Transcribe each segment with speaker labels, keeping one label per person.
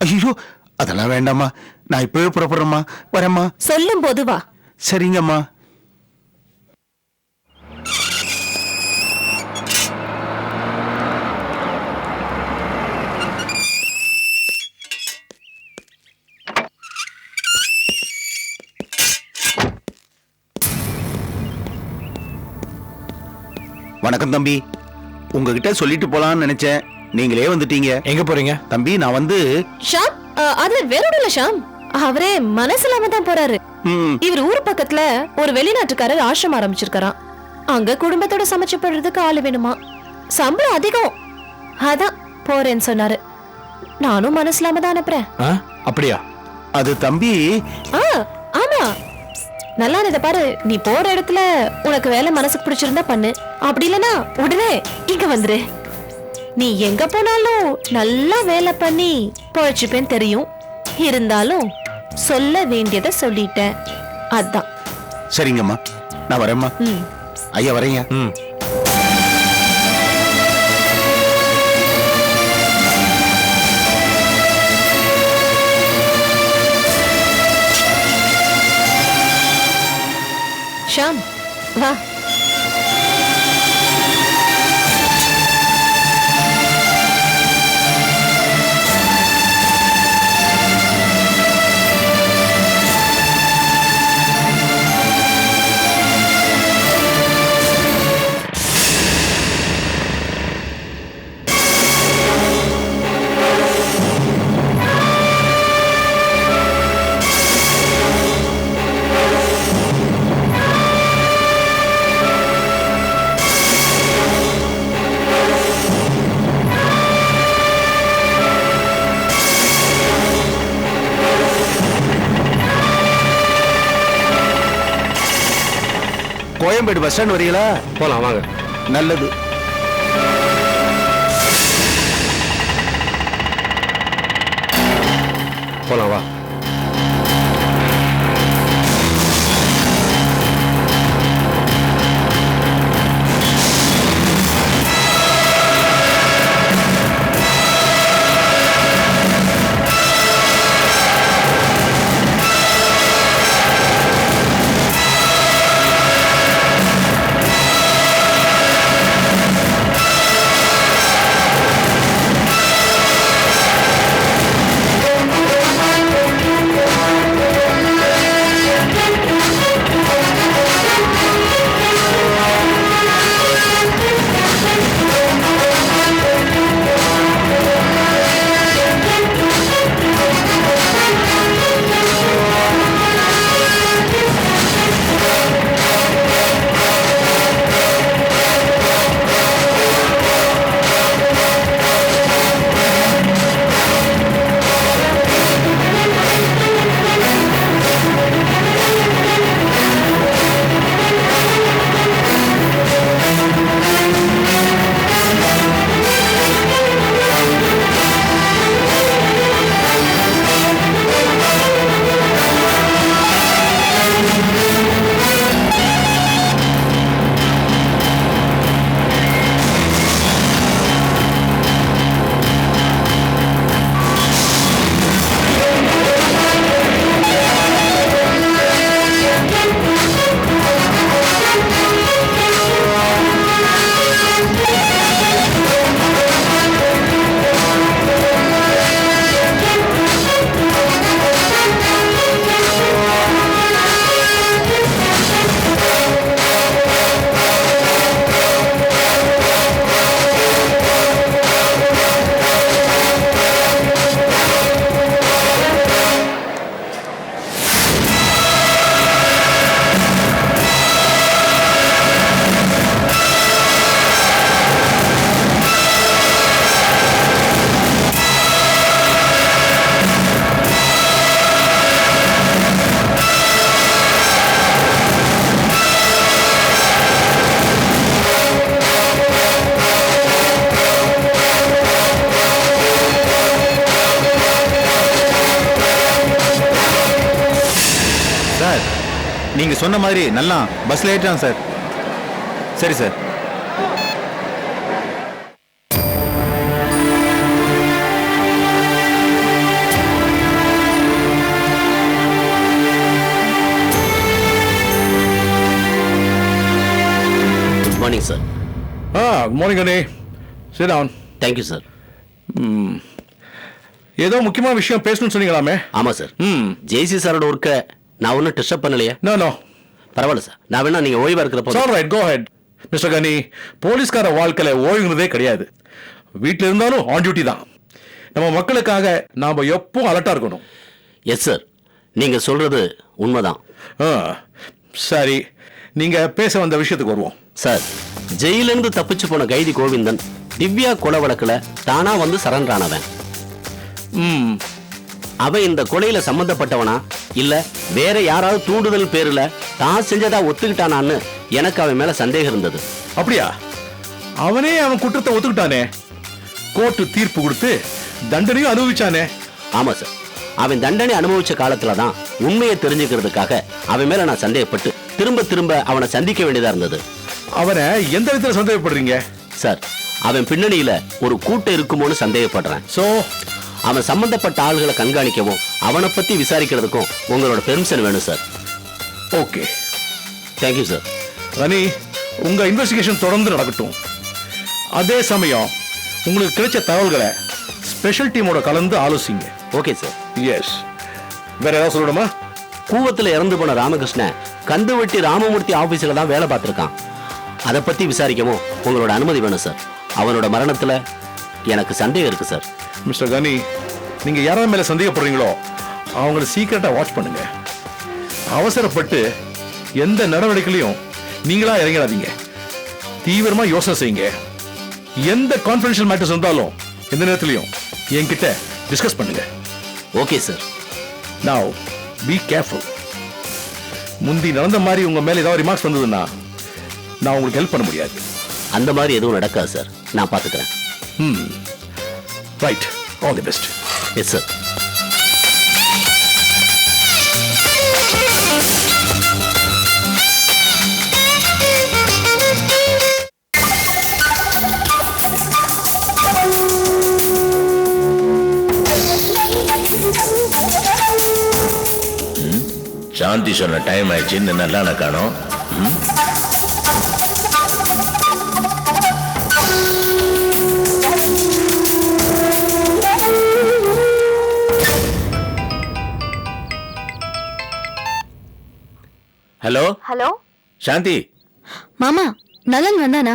Speaker 1: ஐயோ, அதெல்லாம் வேண்டாம்மா. நான் இப்பவே புறப்படுறேம்மா. வரேம்மா.
Speaker 2: சொல்லும் போது வா.
Speaker 1: சரிங்கம்மா. வணக்கம் தம்பி. உங்ககிட்ட சொல்லிட்டு போலான்னு நினைச்சேன், நீங்களே வந்துட்டீங்க.
Speaker 3: எங்க போறீங்க
Speaker 1: தம்பி? நான் வந்து
Speaker 2: ஷாம், அது வேற ஒண்ணும் இல்ல ஷாம். அவரே மனசு இல்லாம தான் போறாரு. இவர் ஊர் பக்கத்துல ஒரு வெளிநாட்டுக்காரர் ஆசிரமம் ஆரம்பிச்சிருக்காராம். அங்க குடும்பத்தோட சமைச்சு போடுறதுக்கு ஆளு வேணுமா, சம்பளம் அதிகம். அதான் போறேன்னு சொன்னாரு. நானும் மனசு இல்லாம தான் அனுப்புறேன்.
Speaker 3: அப்படியா?
Speaker 1: அது தம்பி.
Speaker 2: ஆமா, நல்லா இதை பாரு. நீ போற இடத்துல உனக்கு வேலை மனசுக்கு பிடிச்சிருந்தா பண்ணு, அப்படி இல்லனா உடனே இங்க வந்துரு. நீ எங்க போனாலும் நல்லா வேலை பண்ணி பொழைச்சுப்பேன்னு தெரியும். இருந்தாலும் சொல்ல வேண்டியதை சொல்லிட்டேன், அதான்.
Speaker 1: சரிங்கம்மா, நான் வரேம்மா. ஐயா வரேங்க.
Speaker 2: ஷாம் வா.
Speaker 1: கோயம்பேடு பஸ் ஸ்டாண்ட் வரீங்களா?
Speaker 3: போலாம் வாங்க.
Speaker 1: நல்லது.
Speaker 3: போலாம் வா.
Speaker 1: நீங்க சொன்ன மாதிரி நல்லா பஸ்ல ஏற்றான் சார். சரி sir.
Speaker 4: Morning sir.
Speaker 3: Good morning அண்ணே. Sit down.
Speaker 4: Thank you sir.
Speaker 3: ஏதோ முக்கியமான விஷயம் பேசணும்னு சொன்னீங்களாமே?
Speaker 4: ஆமாம் சார். ஜெய்சி சாரோட ஒர்க்கை நான் ஒன்றும் டிஸ்டர்ப் பண்ணலையே?
Speaker 3: நோ
Speaker 4: பரவாயில்ல சார். நான் வேணா நீங்கள் ஓய்வாக இருக்கிறப்போ.
Speaker 3: ஆல் ரைட், கோ ஹெட். மிஸ்டர் கனி, போலீஸ்கார வாழ்க்கையில் ஓய்வுங்கிறதே கிடையாது. வீட்டில் இருந்தாலும் ஆன் டியூட்டி தான். நம்ம மக்களுக்காக நாம் எப்பவும் அலர்ட்டாக இருக்கணும்.
Speaker 4: எஸ் சார், நீங்கள் சொல்கிறது உண்மைதான்.
Speaker 3: சரி, நீங்கள் பேச வந்த விஷயத்துக்கு வருவோம்.
Speaker 4: சார், ஜெயிலிருந்து தப்பிச்சு போன கைதி கோவிந்தன் திவ்யா கொலை வழக்கில் தானா வந்து சரண்டர் ஆனவன். அவன் இந்த கொலையில சம்பந்தப்பட்டவனா இல்ல வேற யாராவது தூண்டுதல் பேர்ல தான் செஞ்சதா ஒத்துக்கிட்டானான்னு எனக்கு அவன் மேல சந்தேகம் இருந்தது.
Speaker 3: அப்படியா? அவனே அவன் குற்றத்தை ஒத்துக்கிட்டானே, கோர்ட்டு தீர்ப்பு கொடுத்து தண்டனையும் அனுபவிச்சானே.
Speaker 4: ஆமா சார், அவன் தண்டனை அனுபவிச்ச காலத்துல தான் உண்மையை தெரிஞ்சுக்கிறதுக்காக அவன் மேல நான் சந்தேகப்பட்டு திரும்ப திரும்ப அவனை சந்திக்க வேண்டியதா இருந்தது.
Speaker 3: அவனை எந்த விதத்துல சந்தேகப்படுறீங்க?
Speaker 4: சார், அவன் பின்னணியில ஒரு கூட்டம் இருக்குமோன்னு சந்தேகப்படுறேன்.
Speaker 3: சோ
Speaker 4: அவன் சம்பந்தப்பட்ட ஆள்களை கண்காணிக்கவும் அவனை பத்தி விசாரிக்கிறதுக்கும் உங்களோட பெர்மிஷன் வேணும் sir.
Speaker 3: Okay,
Speaker 4: thank you sir.
Speaker 3: Rani, உங்க இன்வெஸ்டிகேஷன் தொடர்ந்து நடக்கட்டும். அதே சமயம் உங்களுக்கு கிடைச்ச தகவல்களை ஸ்பெஷல் டீமோட கலந்து ஆலோசிங்க.
Speaker 4: Okay sir.
Speaker 3: எஸ். வேற ஏதாவது சொல்லணுமா?
Speaker 4: கூவத்துல இறந்து போன ராமகிருஷ்ணன் கந்துவட்டி ராமமூர்த்தி ஆபீஸ்ல தான் வேலை பார்த்திருக்கான். அதை பத்தி விசாரிக்கவும் உங்களோட அனுமதி வேணும் சார். அவனோட மரணத்துல எனக்கு சந்தேகம் இருக்கு சார்.
Speaker 3: மிஸ்டர் கனி, நீங்க யாராவது மேல சந்தேகப்படுறீங்களோ அவங்கள சீக்கிரட்டா வாட்ச் பண்ணுங்க. அவசரப்பட்டு எந்த நடவடிக்கையிலையும் நீங்களா இறங்காதீங்க. தீவிரமா யோசனை செய்யுங்க. எந்த கான்ஃபிடென்ஷியல் மேட்டர்ஸ் இருந்தாலும் எந்த நேரத்திலையும் என்கிட்ட டிஸ்கஸ் பண்ணுங்க.
Speaker 4: Okay sir.
Speaker 3: Now be careful. முந்தி நடந்த மாதிரி உங்க மேல ஏதாவது ரிமார்க்ஸ் வந்ததுன்னா நான் உங்களுக்கு ஹெல்ப் பண்ண முடியாது.
Speaker 4: அந்த மாதிரி எதுவும் நடக்காது சார், நான் பாத்துக்கிறேன்.
Speaker 3: Right, all the best.
Speaker 4: Yes sir.
Speaker 5: Shanti சொன்ன டைம் ஆயிடுச்சு, நல்லா காணோம். Hello
Speaker 2: hello
Speaker 5: Shanti.
Speaker 2: மாமா, நலன் வந்தானா?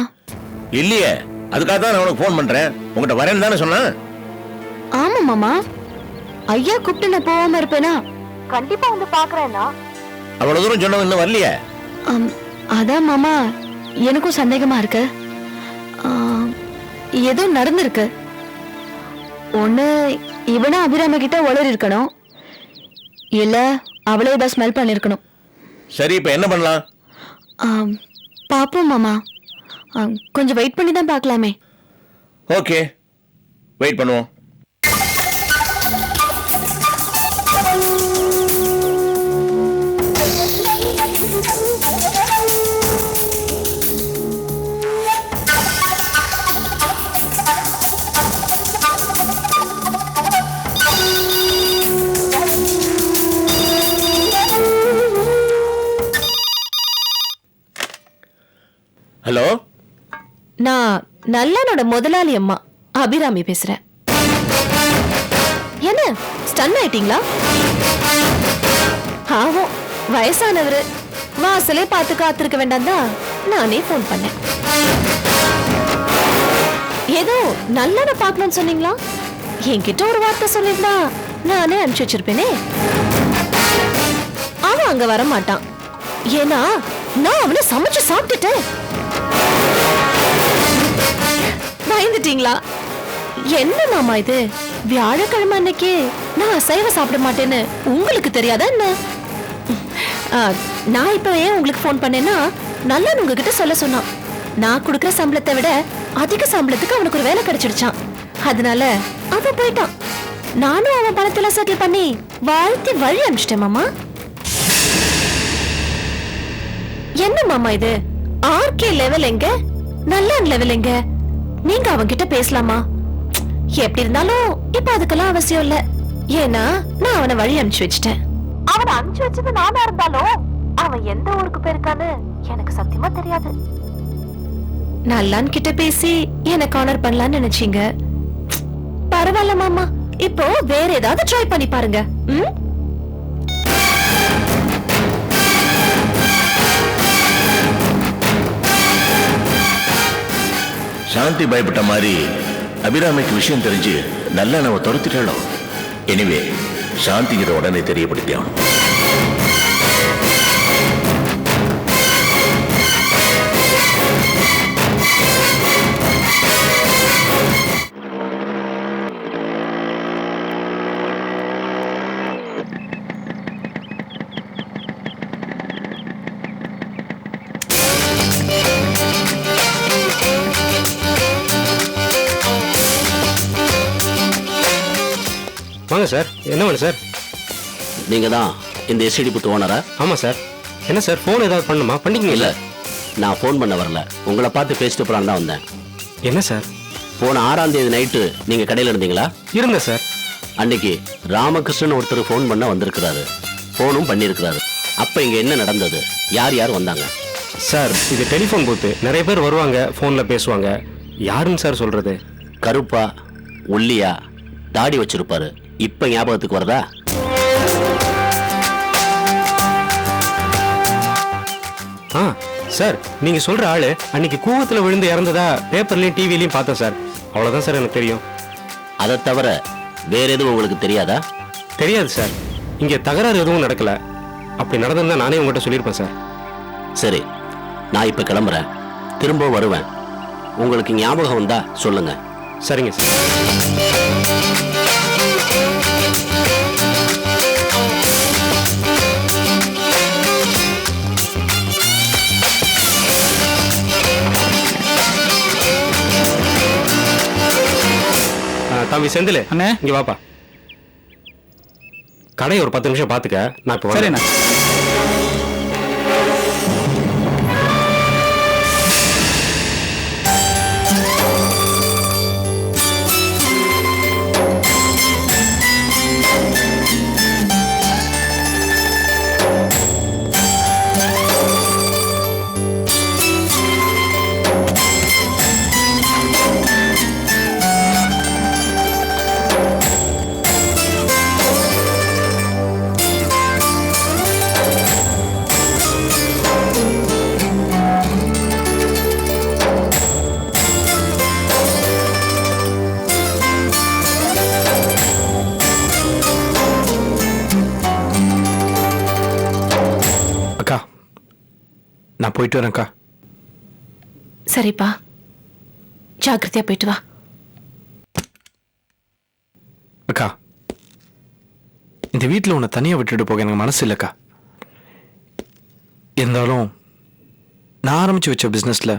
Speaker 5: இல்லையே, அதுக்காக தான் நான் உனக்கு ஃபோன் பண்றேன். உங்ககிட்ட வரேன்னு தானே சொன்னேன்.
Speaker 2: ஆமா மாமா, ஐயா கூப்பிட்டு நான் போகாம இருப்பேனா? கண்டிப்பா வந்து பாக்குறேன்னா.
Speaker 5: அவ்வளவு தூரம் சொன்னவன் இன்னும் வரலையே.
Speaker 2: அதான் மாமா, எனக்கும் சந்தேகமா இருக்கு. ஏதோ நடந்திருக்கு. ஒண்ணு இவனா அபிராம கிட்ட உளறி இருக்கணும், இல்ல அவளே ஏதாவது ஸ்மெல் பண்ணிருக்கணும்.
Speaker 5: சரி, இப்ப என்ன பண்ணலாம்?
Speaker 2: பாப்போம் மாமா, கொஞ்சம் வெயிட் பண்ணி தான் பார்க்கலாமே.
Speaker 5: ஓகே, வெயிட் பண்ணுவோம். ஹலோ,
Speaker 2: நான் நல்லனோட முதலாளி அம்மா அபிராமி பேசுறேன். என்ன ஸ்டன் ஆயிட்டீங்களா? ஆகும், வயசானவரு வாசலே பார்த்து காத்திருக்க வேண்டாம் தான் நானே போன் பண்ணேன். ஏதோ நல்லன பார்க்கணும்னு சொன்னீங்களா? என்கிட்ட ஒரு வார்த்தை சொல்லிருந்தா நானே அனுப்பிச்சு வச்சிருப்பேனே. அவன் அங்க வர மாட்டான், ஏன்னா நான் அவனை சமைச்சு சாப்பிட்டுட்டேன். பயந்துட்டீங்களா? என்ன மாமா இது, வியாழக்கிழமை அன்னைக்கு நான் அசைவ சாப்பிட மாட்டேன்னு உங்களுக்கு தெரியாதா என்ன? நான் இப்ப ஏன் உங்களுக்கு போன் பண்ணேன்னா, நல்லா உங்ககிட்ட சொல்ல சொன்னான். நான் கொடுக்குற சம்பளத்தை விட அதிக சம்பளத்துக்கு அவனுக்கு ஒரு வேலை கிடைச்சிடுச்சான். அதனால அவன் போயிட்டான். நானும் அவன் பணத்துல செட்டில் பண்ணி வாழ்த்தி வழி அனுப்பிச்சிட்டேன் மாமா. என்ன மாமா இது, ஆர்கே லெவல் எங்க, நல்ல லெவல் எங்க? நீங்க அவன்கிட்ட பேசலாமா? எப்படி இருந்தாலும் இப்ப அதுக்கெல்லாம் அவசியம் இல்ல, ஏன்னா நான் அவனை வழி அனுப்பிச்சு வச்சிட்டேன். அவனை அனுப்பிச்சு வச்சது நானா இருந்தாலும் அவன் எந்த ஊருக்கு போயிருக்கான்னு எனக்கு சத்தியமா தெரியாது. நல்லான் கிட்ட பேசி எனக்கு ஆனர் பண்ணலாம்னு நினைச்சீங்க. பரவாயில்ல மாமா, இப்போ வேற ஏதாவது ட்ரை பண்ணி பாருங்க. ம்?
Speaker 5: சாந்தி பயப்பட்ட மாதிரி அபிராமிக்கு விஷயம் தெரிஞ்சு நல்லா நம்ம துரத்திட்டாலும் எனிவே சாந்திக்கு இதை உடனே தெரியப்படுத்தி ஆகணும்.
Speaker 6: வாங்க சார். என்ன வேணும் சார்?
Speaker 4: நீங்க தான் இந்த எஸ்டிடி புத்து ஓனரா?
Speaker 6: ஆமாம் சார். என்ன சார், ஃபோன் ஏதாவது பண்ணுமா? பண்ணிக்கங்க.
Speaker 4: இல்ல, நான் ஃபோன் பண்ண வரல, உங்களை பார்த்து பேசிட்டு போறான்னு தான் வந்தேன்.
Speaker 6: என்ன சார்?
Speaker 4: போன 6ஆம் தேதி நைட்டு நீங்க கடையில் இருந்தீங்களா?
Speaker 6: இருந்தேன் சார்.
Speaker 4: அன்னைக்கு ராமகிருஷ்ணன் ஒருத்தர் ஃபோன் பண்ண வந்திருக்கிறாரு, ஃபோனும் பண்ணியிருக்கிறாரு. அப்ப இங்க என்ன நடந்தது? யார் யார் வந்தாங்க?
Speaker 6: சார், இது டெலிஃபோன் பூத்து, நிறைய பேர் வருவாங்க, ஃபோனில் பேசுவாங்க. யாருன்னு சார் சொல்றது?
Speaker 4: கருப்பா, ஒல்லியா, தாடி வச்சிருப்பாரு. இப்ப ஞாபகத்துக்கு வருதா?
Speaker 6: ஆ சார், நீங்க சொல்ற ஆளு அன்னைக்கு கூவத்துல விழுந்து இறந்ததா பேப்பர்லயும் டிவிலையும் பார்த்தேன் சார். அவ்வளவுதான் சார் எனக்கு தெரியும்.
Speaker 4: அதை தவிர வேற எதுவும் உங்களுக்கு தெரியாதா?
Speaker 6: தெரியாது சார். இங்க தகராறு எதுவும் நடக்கல. அப்படி நடந்திருந்தா நானே உங்கள்கிட்ட சொல்லியிருப்பேன் சார்.
Speaker 4: சரி, நான் இப்ப கிளம்புறேன், திரும்ப வருவேன். உங்களுக்கு ஞாபகம் வந்தா சொல்லுங்க.
Speaker 6: சரிங்க சார். தம்பி செந்தில்,
Speaker 1: அண்ணே.
Speaker 6: இங்க வாப்பா. கடை ஒரு 10 நிமிஷம் பாத்துக்க, நான் இப்ப வரேன்.
Speaker 1: சரிண்ணா.
Speaker 6: அக்கா, நான் போயிட்டு வரேன்க்கா.
Speaker 2: சரிப்பா, ஜாக்கிரதையா போயிட்டு வா.
Speaker 6: அக்கா, இந்த வீட்டில் உன்னை தனியாக விட்டுட்டு போக எனக்கு மனசு இல்லைக்கா. இருந்தாலும் நான் ஆரம்பிச்சு வச்ச பிஸ்னஸில்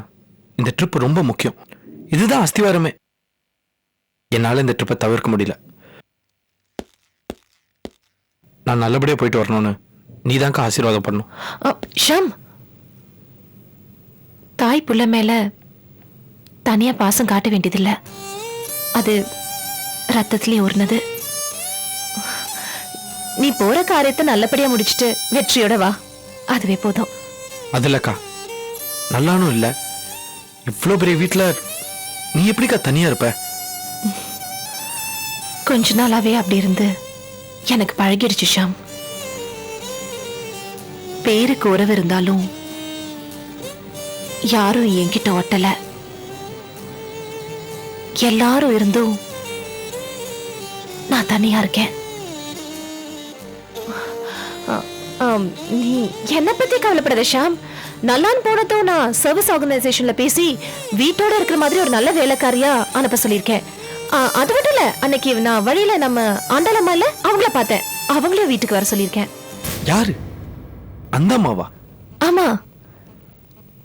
Speaker 6: இந்த ட்ரிப் ரொம்ப முக்கியம். இதுதான் அஸ்திவாரமே. என்னால் இந்த ட்ரிப்பை தவிர்க்க முடியல. நான் நல்லபடியாக போயிட்டு வரணும்னு நீதான்க்கா ஆசீர்வாதம் பண்ணும்.
Speaker 2: ஷாம், தாய் புள்ள மேல தனியா பாசம் காட்ட வேண்டியதில்லை. அது ரத்தத்திலே ஊர்னது. நீ போற காரியத்தை நல்லபடியா முடிச்சிட்டு வெற்றியோட வா, அதுவே போதும்.
Speaker 6: அது இல்லக்கா, நல்லானும் இல்லை. இவ்வளோ பெரிய வீட்டில் நீ எப்படிக்கா தனியா இருப்ப?
Speaker 2: கொஞ்ச நாளாவே அப்படி இருந்து எனக்கு பழகிடுச்சு ஷாம். பேருக்கு உறவு இருந்தாலும் யாரும் என்கிட்ட ஒட்டல. எல்லாரும் இருந்தும் நான் தனியா இருக்கேன். நீ என்ன பத்தி கவலைப்படாத ஷாம். நல்லான்னு போனதும் நான் சர்வீஸ் ஆர்கனைசேஷன்ல பேசி வீட்டோட இருக்கிற மாதிரி ஒரு நல்ல வேலைக்காரியா அனுப்ப சொல்லியிருக்கேன். அது மட்டும் இல்ல, அன்னைக்கு நான் வழியில நம்ம ஆண்டலம்மா இல்ல, அவங்கள பார்த்தேன். அவங்களையும் வீட்டுக்கு வர சொல்லியிருக்கேன்.
Speaker 6: யாரு? அந்த அம்மாவா?
Speaker 2: ஆமா,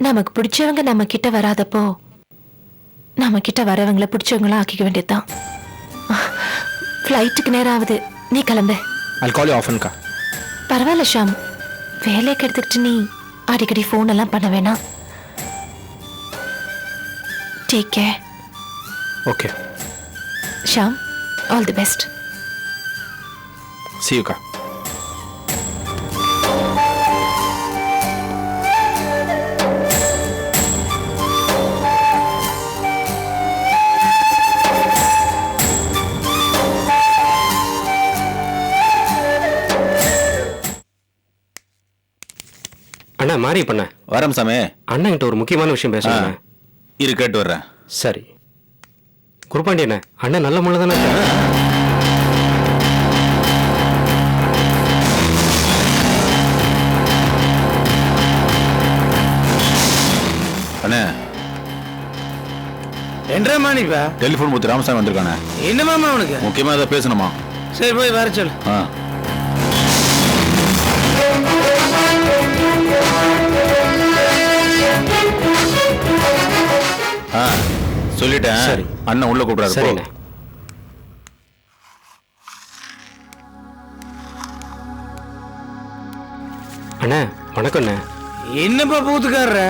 Speaker 2: நமக்கு பிடிச்சவங்க நம்ம கிட்ட வராதப்போ நம்ம கிட்ட வரவங்களை பிடிச்சவங்களா ஆக்கிக்க வேண்டியதுதான். ஃப்ளைட்டுக்கு நேரம் ஆகுது, நீ கிளம்பு.
Speaker 6: I'll call you often கா.
Speaker 2: பரவாயில்ல ஷாம், வேலைக்கு எடுத்துக்கிட்டு நீ அடிக்கடி ஃபோன் எல்லாம் பண்ண வேணாம். Take care.
Speaker 6: Okay
Speaker 2: Sham, all the best.
Speaker 6: see you கா. அண்ணா மாறி பண்ண
Speaker 1: வரேன் சாமி.
Speaker 6: அண்ணன் கிட்ட ஒரு முக்கியமான விஷயம் பேசணும்.
Speaker 1: இரு கேட்டு வர்றேன்.
Speaker 6: சரி குருப்பாண்டி அண்ணா, அண்ணன் நல்ல முள்ள தானே
Speaker 1: அண்ணே
Speaker 7: என்றா மாணிப்பா
Speaker 1: டெலிஃபோன் பூத்து ராமசாமி வந்திருக்கானே.
Speaker 7: என்னமாமா அவனுக்கு?
Speaker 1: முக்கியமா அதை பேசணுமா?
Speaker 7: சரி போய் வர சொல்லு.
Speaker 1: சொல்லிட்டேன்.
Speaker 6: சரி.
Speaker 1: அண்ணன் உள்ள கூப்பிடாரு.
Speaker 6: சரிண்ணே. அண்ணா வணக்கம் அண்ணா.
Speaker 7: என்னப்பா பூத்துக்காரர?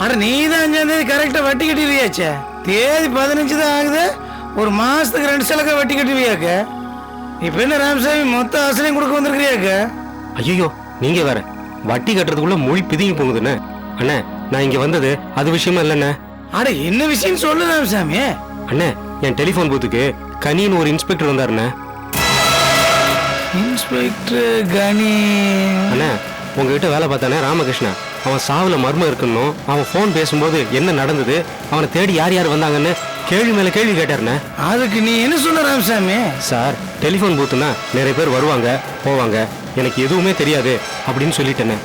Speaker 7: அட நீ தான் 5ஆம் தேதி கரெக்டா வட்டி கட்டிடுவியாச்சே. தேதி 15 தான் ஆகுது. ஒரு மாசத்துக்கு 2 சலக்கா வட்டி கட்டுவியாக்க. இப்ப என்ன ராமசாமி மொத்த அசலையும் கொடுக்க வந்திருக்கிறியாக்க?
Speaker 6: ஐயோ நீங்க வேற வட்டி கட்டுறதுக்குள்ள மொழி பிதுங்கி போகுதுண்ணே. அண்ணா நான் இங்க வந்தது அது விஷயமா இல்லைண்ணே.
Speaker 7: அட என்ன விஷயம் சொல்லு ராமசாமி.
Speaker 6: அண்ணே என் டெலிஃபோன் பூத்துக்கு கனின்னு ஒரு இன்ஸ்பெக்டர் வந்தாருண்ணே.
Speaker 7: இன்ஸ்பெக்டர் கனி?
Speaker 6: அண்ணா உங்ககிட்ட வேலை பார்த்தானே ராமகிருஷ்ணன், அவன் சாவுல மர்மம் இருக்கணும். அவன் ஃபோன் பேசும்போது என்ன நடந்தது, அவனை தேடி யார் யார் வந்தாங்கன்னு கேள்வி மேல கேள்வி கேட்டாருண்ணே.
Speaker 7: அதுக்கு நீ என்ன சொல்ல ராமசாமி?
Speaker 6: சார் டெலிஃபோன் பூத்துனா நிறைய பேர் வருவாங்க போவாங்க, எனக்கு எதுவுமே தெரியாது அப்படின்னு சொல்லிட்டேண்ணே.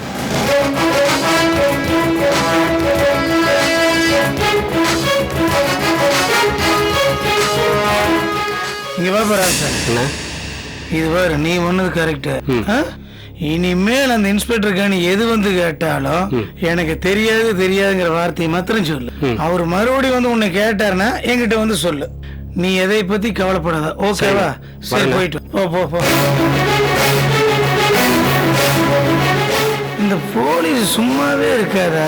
Speaker 7: இங்க வா ராமசாமி.
Speaker 6: என்ன
Speaker 7: இது பாரு, நீ ஒன்னது கரெக்ட். இனிமேல் அந்த இன்ஸ்பெக்டர் கனி எது வந்து கேட்டாலும் எனக்கு தெரியாதுங்கிற வார்த்தையை மாத்திரம் சொல்லு. அவர் மறுபடியும் வந்து உன்னை கேட்டாருன்னா என்கிட்ட வந்து சொல்லு. நீ எதை பத்தி கவலைப்படாத. ஓகேவா? சரி போயிட்டு போ போ போ. இந்த போலீஸ் சும்மாவே இருக்காதா?